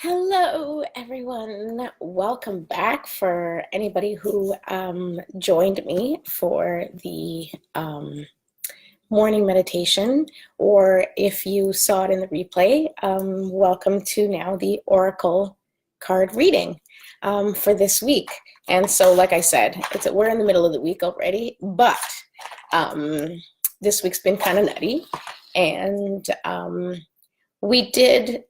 Hello, everyone. Welcome back for anybody who joined me for the morning meditation, or if you saw it in the replay, welcome to now the Oracle card reading for this week. And so, like I said, we're in the middle of the week already, but this week's been kind of nutty, and we did.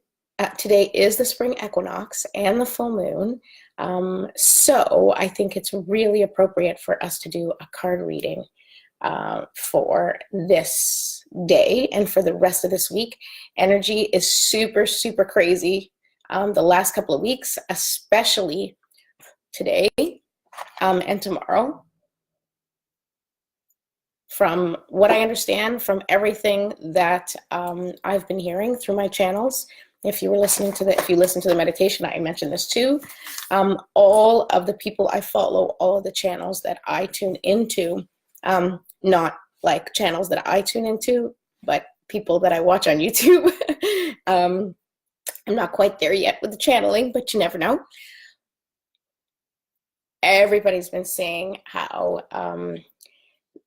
Today is the spring equinox and the full moon, so I think it's really appropriate for us to do a card reading for this day and for the rest of this week. Energy is super, super crazy the last couple of weeks, especially today and tomorrow. From what I understand from everything that I've been hearing through my channels, if you listen to the meditation, I mentioned this too. All of the people I follow, all of the channels that I tune into, not like channels that I tune into, but people that I watch on YouTube. I'm not quite there yet with the channeling, but you never know. Everybody's been saying how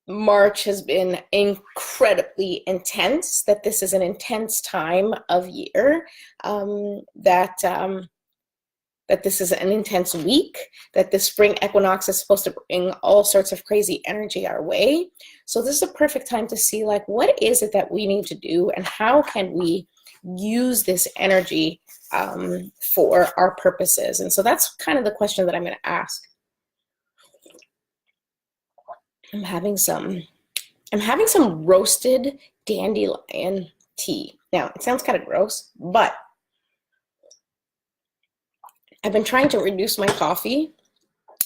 March has been incredibly intense, that this is an intense time of year, that this is an intense week, that the spring equinox is supposed to bring all sorts of crazy energy our way. So this is a perfect time to see, like, what is it that we need to do and how can we use this energy for our purposes? And so that's kind of the question that I'm going to ask. I'm having some roasted dandelion tea. Now, it sounds kind of gross, but I've been trying to reduce my coffee,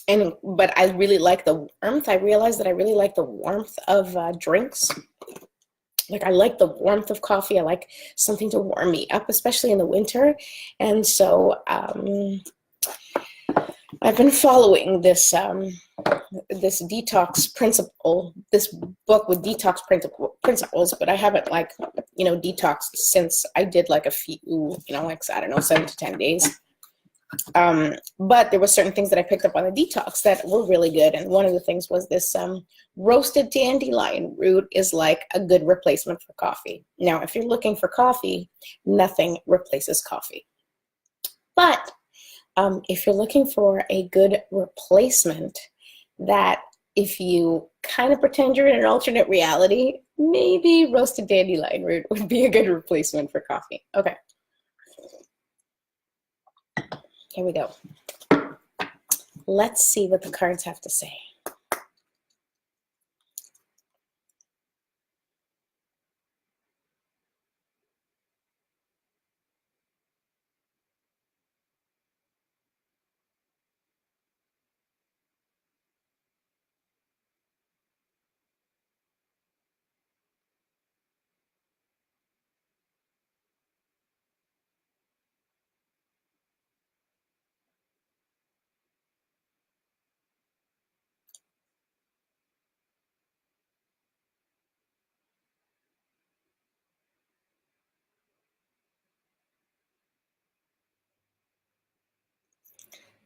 but I really like the warmth. I realized that I really like the warmth of drinks. Like, I like the warmth of coffee. I like something to warm me up, especially in the winter. And so I've been following this this detox principle, this book with detox principles, but I haven't detoxed since I did like a few, like, I don't know, 7 to 10 days. But there were certain things that I picked up on the detox that were really good. And one of the things was this roasted dandelion root is like a good replacement for coffee. Now, if you're looking for coffee, nothing replaces coffee. But if you're looking for a good replacement, that if you kind of pretend you're in an alternate reality, maybe roasted dandelion root would be a good replacement for coffee. Okay. Here we go. Let's see what the cards have to say.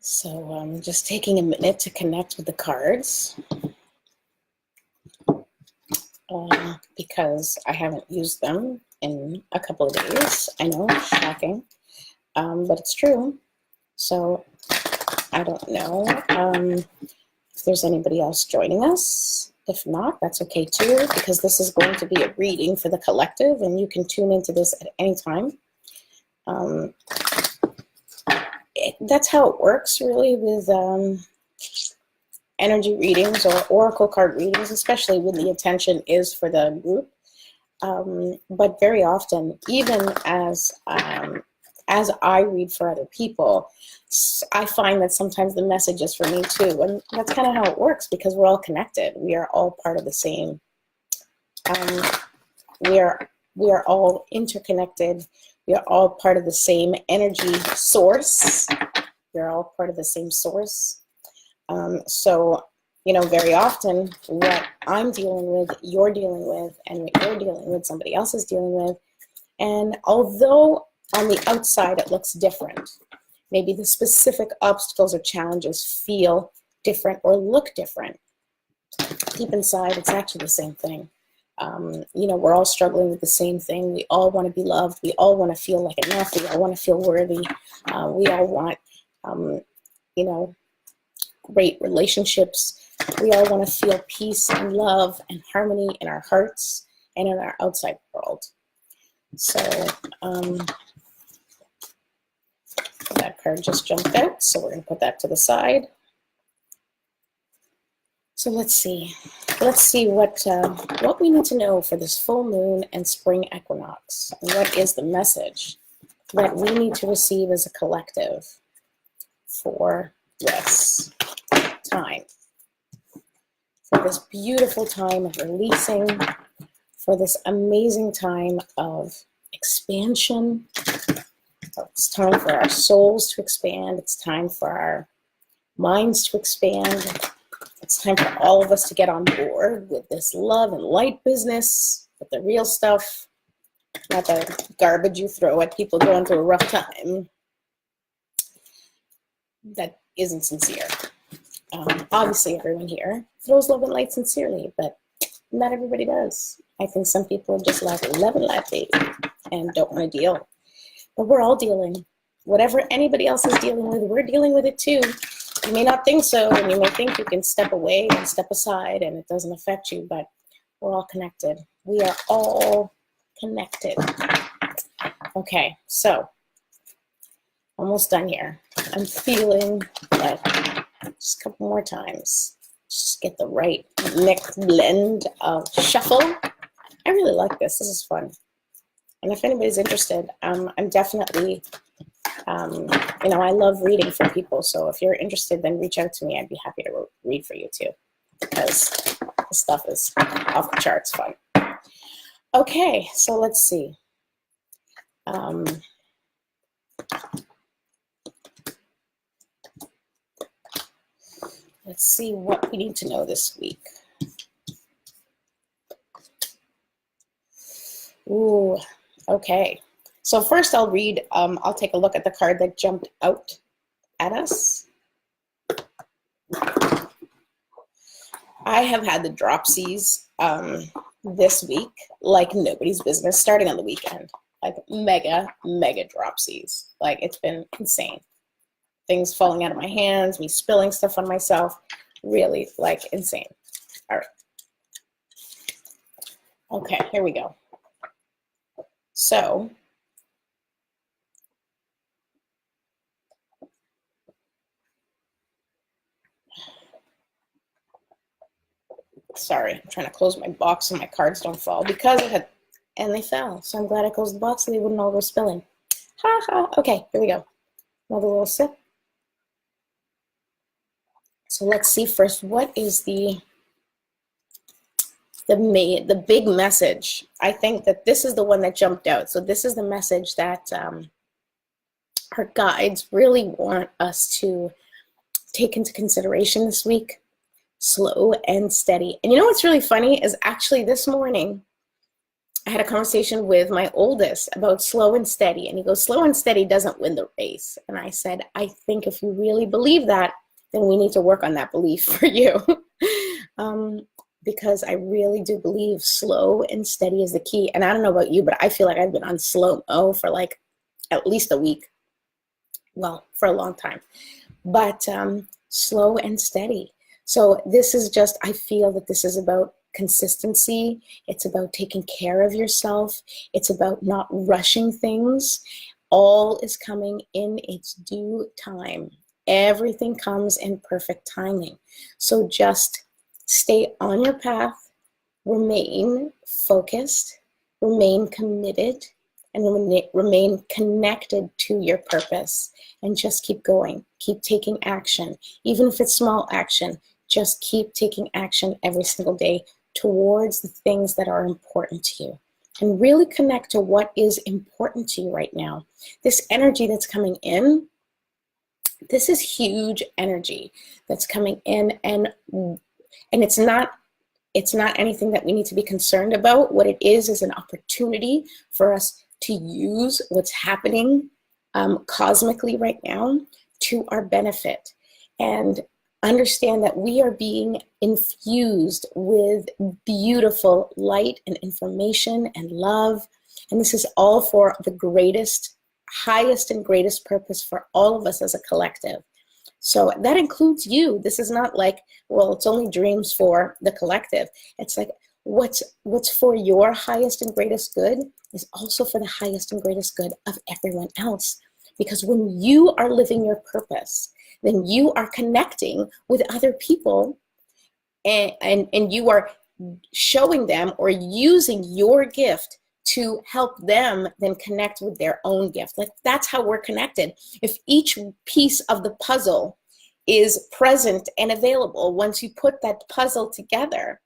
So I'm just taking a minute to connect with the cards because I haven't used them in a couple of days. I know, shocking, but it's true. So I don't know if there's anybody else joining us. If not, that's okay too, because this is going to be a reading for the collective, and you can tune into this at any time. That's how it works, really, with energy readings or oracle card readings, especially when the intention is for the group. But very often, even as I read for other people, I find that sometimes the message is for me too, and that's kind of how it works, because we're all connected. We are all part of the same. We are all interconnected. We are all part of the same energy source. We're all part of the same source. So, very often what I'm dealing with, you're dealing with, and what you're dealing with, somebody else is dealing with. And although On the outside, it looks different. Maybe the specific obstacles or challenges feel different or look different. Deep inside, it's actually the same thing. You know, we're all struggling with the same thing. We all want to be loved. We all want to feel like enough. We all want to feel worthy. We all want, you know, great relationships. We all want to feel peace and love and harmony in our hearts and in our outside world. So that card just jumped out, so we're going to put that to the side. So let's see what we need to know for this full moon and spring equinox. And what is the message that we need to receive as a collective for this time, for this beautiful time of releasing, for this amazing time of expansion. It's time for our souls to expand. It's time for our minds to expand. It's time for all of us to get on board with this love and light business, with the real stuff, not the garbage you throw at people going through a rough time that isn't sincere. Obviously, everyone here throws love and light sincerely, but not everybody does. I think some people just like love and light, baby, and don't want to deal. But we're all dealing. Whatever anybody else is dealing with, we're dealing with it too. You may not think so, and you may think you can step away and step aside and it doesn't affect you, but we're all connected. We are all connected. Okay, so almost done here. I'm feeling like just a couple more times. Just get the right mix blend of shuffle. I really like this. This is fun. And if anybody's interested, I'm definitely, you know, I love reading for people. So if you're interested, then reach out to me. I'd be happy to read for you too, because this stuff is off the charts fun. Okay, so let's see. Let's see what we need to know this week. Ooh, okay. So first I'll read, I'll take a look at the card that jumped out at us. I have had the dropsies this week like nobody's business, starting on the weekend. Like mega dropsies. Like it's been insane. Things falling out of my hands, me spilling stuff on myself. Really, like, insane. All right. Okay, here we go. So, sorry, I'm trying to close my box so my cards don't fall because it had, and they fell. So I'm glad I closed the box so they wouldn't all go spilling. Ha ha. Okay, here we go. Another little sip. So let's see first, what is the big message? I think that this is the one that jumped out. So this is the message that our guides really want us to take into consideration this week. Slow and steady. And you know what's really funny is actually this morning, I had a conversation with my oldest about slow and steady. And he goes, slow and steady doesn't win the race. And I said, I think if you really believe that, then we need to work on that belief for you. Because I really do believe slow and steady is the key. And I don't know about you, but I feel like I've been on slow-mo for like at least a week. Well, for a long time. But slow and steady. So this is just, I feel that this is about consistency. It's about taking care of yourself. It's about not rushing things. All is coming in its due time. Everything comes in perfect timing. So just stay on your path, remain focused, remain committed, and remain connected to your purpose. And just keep going. Keep taking action. Even if it's small action, just keep taking action every single day towards the things that are important to you. And really connect to what is important to you right now. This energy that's coming in, this is huge energy that's coming in, and it's not anything that we need to be concerned about. What it is an opportunity for us to use what's happening cosmically right now to our benefit, and understand that we are being infused with beautiful light and information and love. And this is all for the greatest, highest and greatest purpose for all of us as a collective. So that includes you. This is not like, well, it's only dreams for the collective. It's like what's for your highest and greatest good is also for the highest and greatest good of everyone else. Because when you are living your purpose, then you are connecting with other people, and you are showing them or using your gift to help them then connect with their own gift. Like, that's how we're connected. If each piece of the puzzle is present and available, once you put that puzzle together,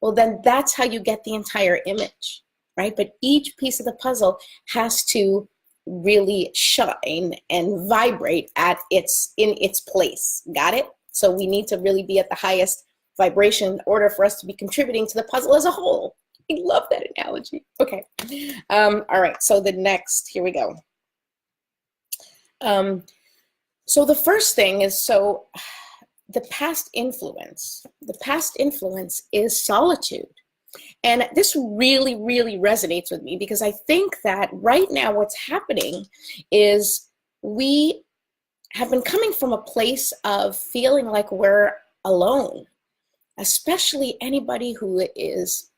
well, then that's how you get the entire image, right? But each piece of the puzzle has to really shine and vibrate in its place. Got it? So we need to really be at the highest vibration in order for us to be contributing to the puzzle as a whole. I love that analogy. Okay. All right. So the next, here we go. So the first thing is, so the past influence is solitude. And this really, really resonates with me, because I think that right now what's happening is we have been coming from a place of feeling like we're alone, especially anybody who is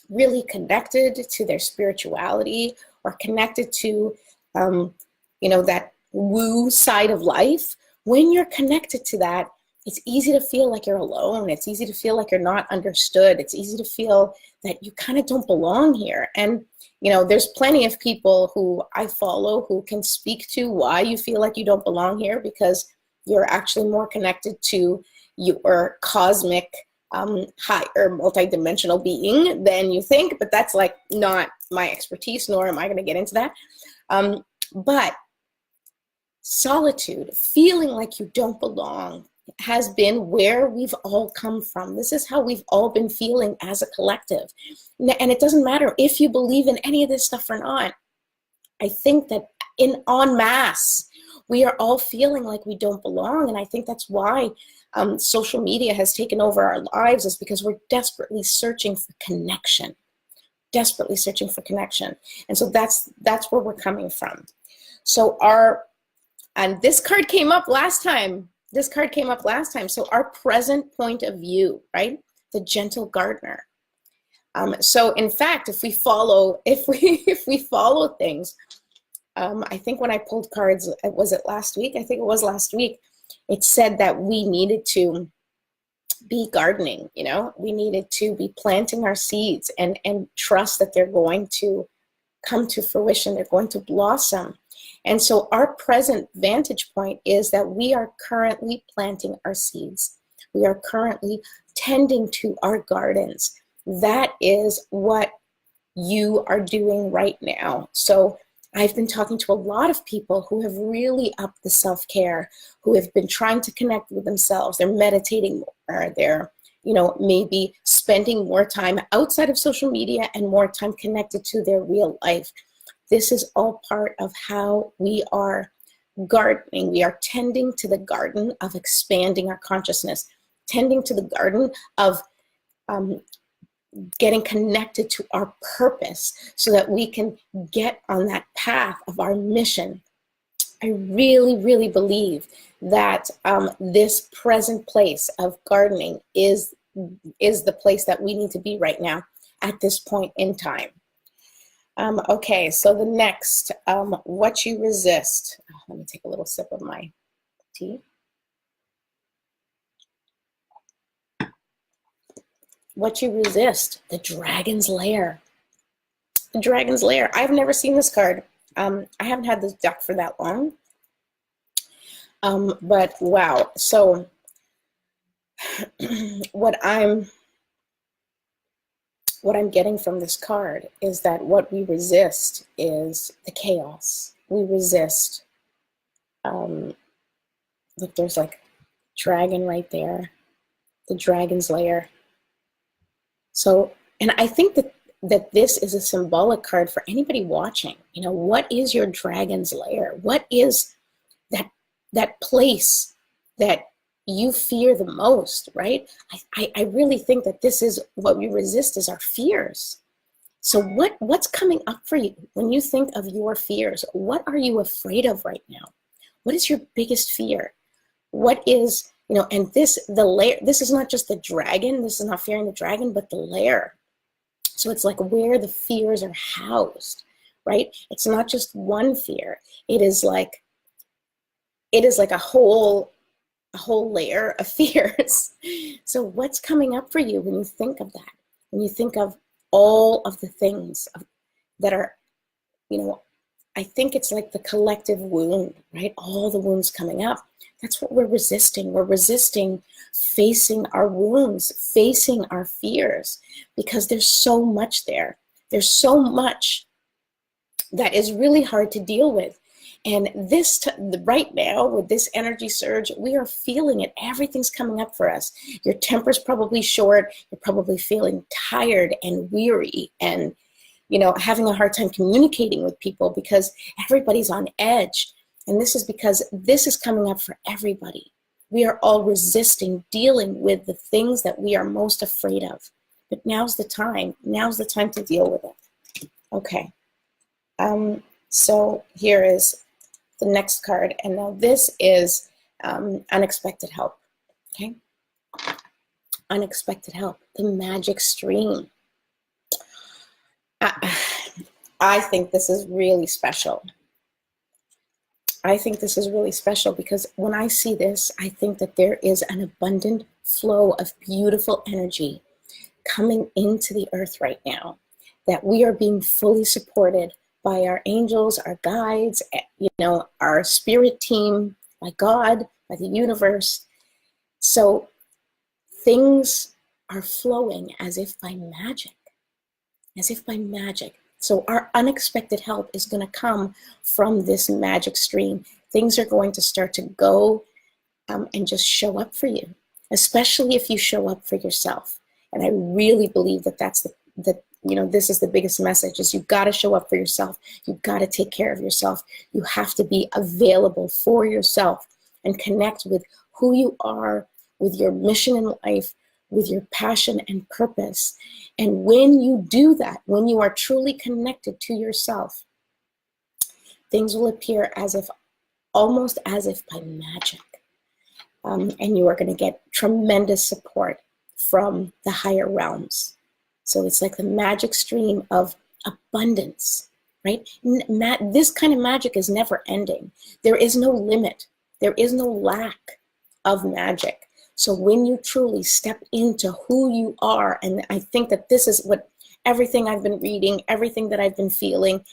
really connected to their spirituality or connected to, that woo side of life. When you're connected to that, it's easy to feel like you're alone. It's easy to feel like you're not understood. It's easy to feel that you kind of don't belong here. And, there's plenty of people who I follow who can speak to why you feel like you don't belong here, because you're actually more connected to your cosmic, higher multidimensional being than you think. But that's like not my expertise, nor am I going to get into that. But solitude, feeling like you don't belong, has been where we've all come from. This is how we've all been feeling as a collective. And it doesn't matter if you believe in any of this stuff or not. I think that en masse, we are all feeling like we don't belong. And I think that's why social media has taken over our lives, is because we're desperately searching for connection. Desperately searching for connection. And so that's where we're coming from. So and this card came up last time. So our present point of view, right? The gentle gardener. So in fact, if we follow things, I think when I pulled cards, was it last week? I think it was last week. It said that we needed to be gardening, we needed to be planting our seeds and trust that they're going to come to fruition. They're going to blossom. And so our present vantage point is that we are currently planting our seeds. We are currently tending to our gardens. That is what you are doing right now. So I've been talking to a lot of people who have really upped the self-care, who have been trying to connect with themselves. They're meditating more. They're, maybe spending more time outside of social media and more time connected to their real life. This is all part of how we are gardening. We are tending to the garden of expanding our consciousness, tending to the garden of getting connected to our purpose so that we can get on that path of our mission. I really, really believe that this present place of gardening is the place that we need to be right now at this point in time. Okay, so the next, what you resist. Oh, let me take a little sip of my tea. What you resist, the Dragon's Lair. The Dragon's Lair. I've never seen this card. I haven't had this deck for that long. But wow. So what I'm getting from this card is that what we resist is the chaos. We resist, look, there's like dragon right there, the Dragon's Lair. So, and I think that that this is a symbolic card for anybody watching. You know, what is your dragon's lair? What is that place that you fear the most, right? I really think that this is what we resist is our fears. So what's coming up for you when you think of your fears? What are you afraid of right now? What is your biggest fear? What is, you know, and the lair, this is not just the dragon, this is not fearing the dragon, but the lair. So it's like where the fears are housed, right? It's not just one fear. It is like a whole layer of fears. So what's coming up for you when you think of that? When you think of all of the things that are, you know, I think it's like the collective wound, right? All the wounds coming up. That's what we're resisting. We're resisting facing our wounds, facing our fears, because there's so much there. There's so much that is really hard to deal with. And right now, with this energy surge, we are feeling it. Everything's coming up for us. Your temper's probably short. You're probably feeling tired and weary and, you know, having a hard time communicating with people because everybody's on edge. And this is because this is coming up for everybody. We are all resisting dealing with the things that we are most afraid of. But now's the time. Now's the time to deal with it. Okay. So here is the next card, and now this is unexpected help. Okay, unexpected help, the magic stream. I think this is really special. I think this is really special because when I see this, I think that there is an abundant flow of beautiful energy coming into the earth right now, that we are being fully supported by our angels, our guides, you know, our spirit team, by God, by the universe. So things are flowing as if by magic, as if by magic. So our unexpected help is going to come from this magic stream. Things are going to start to go and just show up for you, especially if you show up for yourself. And I really believe that that's you know, this is the biggest message, is you've got to show up for yourself. You've got to take care of yourself. You have to be available for yourself and connect with who you are, with your mission in life, with your passion and purpose. And when you do that, when you are truly connected to yourself, things will appear as if, almost as if by magic. And you are going to get tremendous support from the higher realms. So it's like the magic stream of abundance, right? This kind of magic is never ending. There is no limit. There is no lack of magic. So when you truly step into who you are, and I think that this is what everything I've been reading, everything that I've been feeling,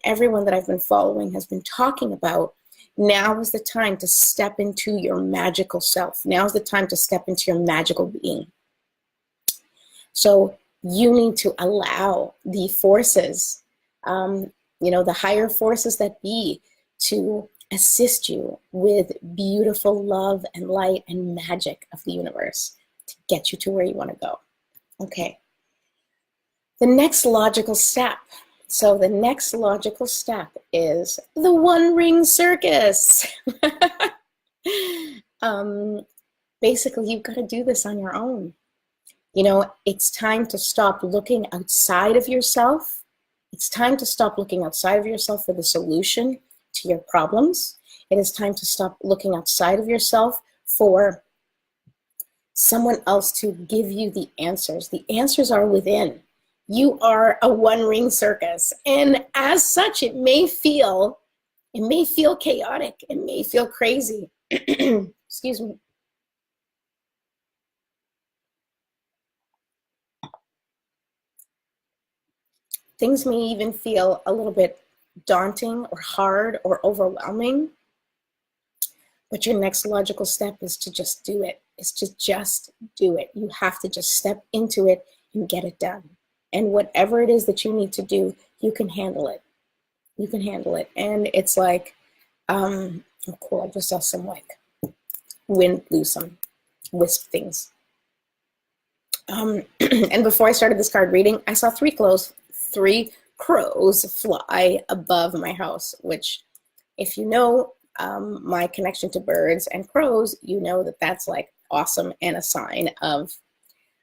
everyone that I've been following has been talking about, now is the time to step into your magical self. Now is the time to step into your magical being. So you need to allow the forces, you know, the higher forces that be, to assist you with beautiful love and light and magic of the universe to get you to where you want to go. Okay. The next logical step. So the next logical step is the One Ring Circus. Basically, you've got to do this on your own. You know, it's time to stop looking outside of yourself. It's time to stop looking outside of yourself for the solution to your problems. It is time to stop looking outside of yourself for someone else to give you the answers. The answers are within. You are a One Ring Circus. And as such, it may feel chaotic. It may feel crazy. Excuse me. Things may even feel a little bit daunting or hard or overwhelming. But your next logical step is to just do it. Is to just do it. You have to just step into it and get it done. And whatever it is that you need to do, you can handle it. You can handle it. And it's like, oh cool, I just saw some like wind blew some wisp things. And before I started this card reading, I saw three crows fly above my house, which, if you know my connection to birds and crows, you know that that's like awesome and a sign of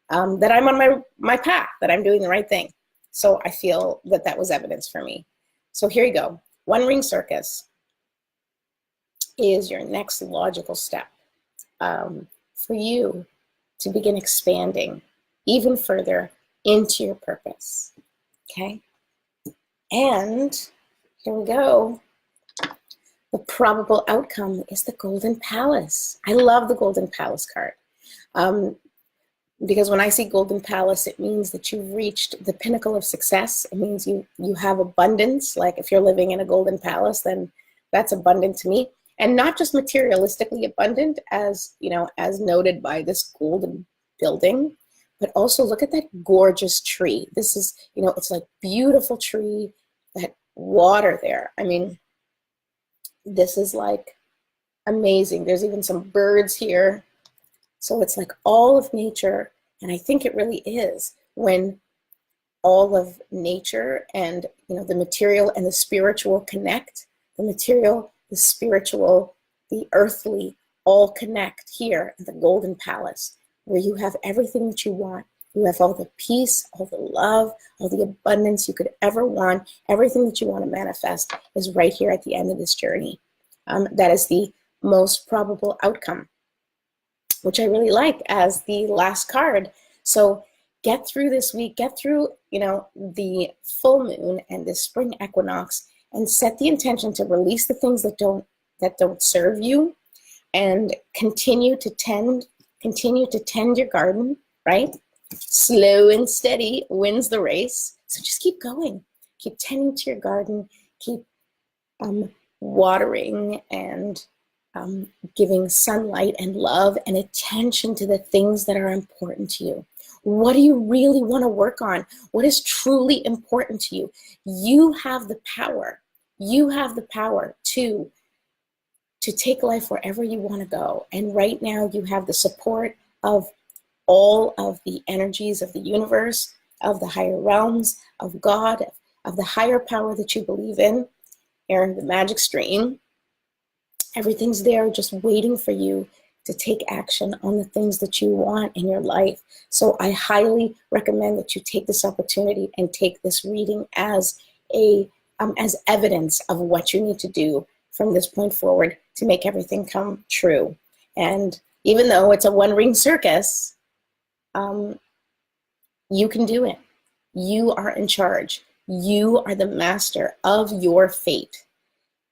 that I'm on my path, that I'm doing the right thing. So I feel that that was evidence for me. So here you go. One ring circus is your next logical step for you to begin expanding even further into your purpose. Okay? And here we go. The probable outcome is the Golden Palace. I love the Golden Palace card. Because when I see Golden Palace, it means that you've reached the pinnacle of success. It means you have abundance. Like if you're living in a Golden Palace, then that's abundant to me. And not just materialistically abundant, as you know, as noted by this golden building, but also look at that gorgeous tree. This is, you know, it's like beautiful tree, that water there. I mean, this is like amazing. There's even some birds here. So it's like all of nature, and I think it really is when all of nature and, you know, the material and the spiritual connect. The material, the spiritual, the earthly all connect here in the Golden Palace, where you have everything that you want. You have all the peace, all the love, all the abundance you could ever want. Everything that you want to manifest is right here at the end of this journey. That is the most probable outcome, which I really like as the last card. So get through this week, get through, you know, the full moon and the spring equinox, and set the intention to release the things that don't serve you, and continue to tend your garden, right? Slow and steady wins the race. So just keep going. Keep tending to your garden. Keep watering and giving sunlight and love and attention to the things that are important to you. What do you really want to work on? What is truly important to you? You have the power. You have the power to take life wherever you want to go. And right now you have the support of all of the energies of the universe, of the higher realms, of God, of the higher power that you believe in, and the magic stream. Everything's there just waiting for you to take action on the things that you want in your life. So I highly recommend that you take this opportunity and take this reading as evidence of what you need to do from this point forward to make everything come true. And even though it's a one-ring circus, you can do it. You are in charge. You are the master of your fate.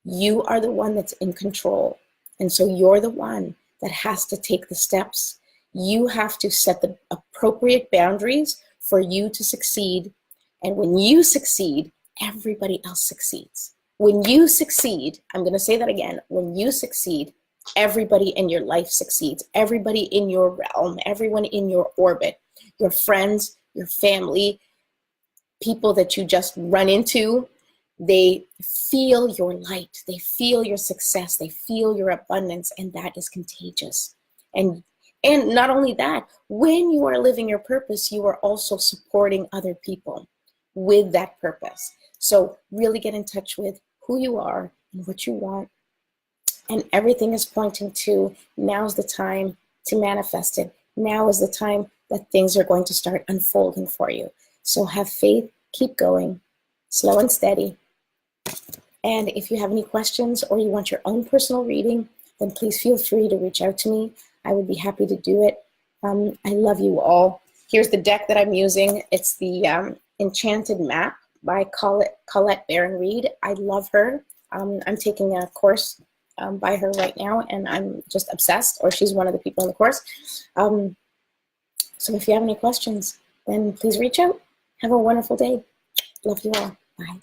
You are the one that's in control. And so you're the one that has to take the steps. You have to set the appropriate boundaries for you to succeed. And when you succeed, everybody else succeeds. When you succeed, I'm going to say that again, when you succeed, everybody in your life succeeds. Everybody in your realm, everyone in your orbit, your friends, your family, people that you just run into, they feel your light, they feel your success, they feel your abundance, and that is contagious. And not only that, when you are living your purpose, you are also supporting other people with that purpose. So really get in touch with who you are and what you want. And everything is pointing to now's the time to manifest it. Now is the time that things are going to start unfolding for you. So have faith, keep going, slow and steady. And if you have any questions or you want your own personal reading, then please feel free to reach out to me. I would be happy to do it. I love you all. Here's the deck that I'm using. It's the Enchanted Map by Colette Baron-Reid. I love her. I'm taking a course by her right now, and I'm just obsessed, or she's one of the people in the course. So if you have any questions, then please reach out. Have a wonderful day. Love you all. Bye.